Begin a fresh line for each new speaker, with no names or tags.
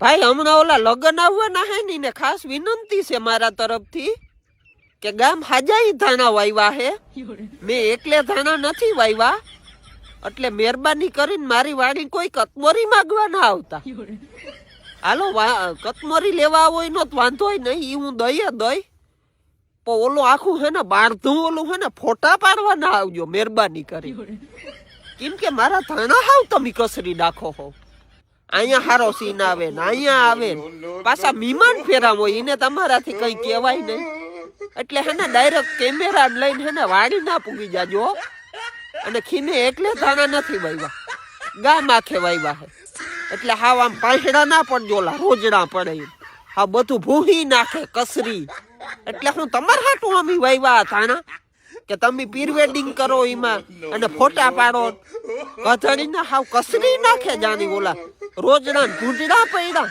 ભાઈ હમણાં ઓલા લગ્ન આવવાના હે ને ખાસ વિનંતી છે મારા તરફથી કે ગામ હાજાઈ ધાણા વાવ્યા હે, મેં એકલે ધાણા નથી વાવ્યા, એટલે મહેરબાની કરીને મારી વાડી કોઈ કતમોરી માંગવા ના આવતા. હાલો કતમોરી લેવા આવો એનો વાંધો નહીં, ઈ હું દઈ પણ ઓલું આખું હે ને બારધું ઓલું હે ને ફોટા પાડવા ના આવજો મહેરબાની કરી, કેમ કે મારા ધાણા હાવ તમે કસરી નાખો હો. અહીંયા હારો સીન આવે ને અહીંયા આવે ને પાછા મીમાન ફેરામ હોય, એને તમારાથી કઈ કહેવાય નહીં, એટલે હે ને ડાયરેક્ટ કેમેરા લઈને હે ને વાડી ના પૂગી જાજો. અને ખીને એકલે ધાણા નથી વાવ્યા, ગામ આખે વાવ્યા હે, એટલે હાવ આમ પાંસડા ના પડજો, રોજડા પડે હા બધું ભૂહી નાખે કસરી. એટલે હું તમારા હાટું અમી વાવ્યા ધાણા કે તમે પ્રી વેડિંગ કરો એમાં અને ફોટા પાડો, કથળીને હાવ કસરી નાખે જાણી ઓલા રોજડા ભૂંડડા પડ્યા.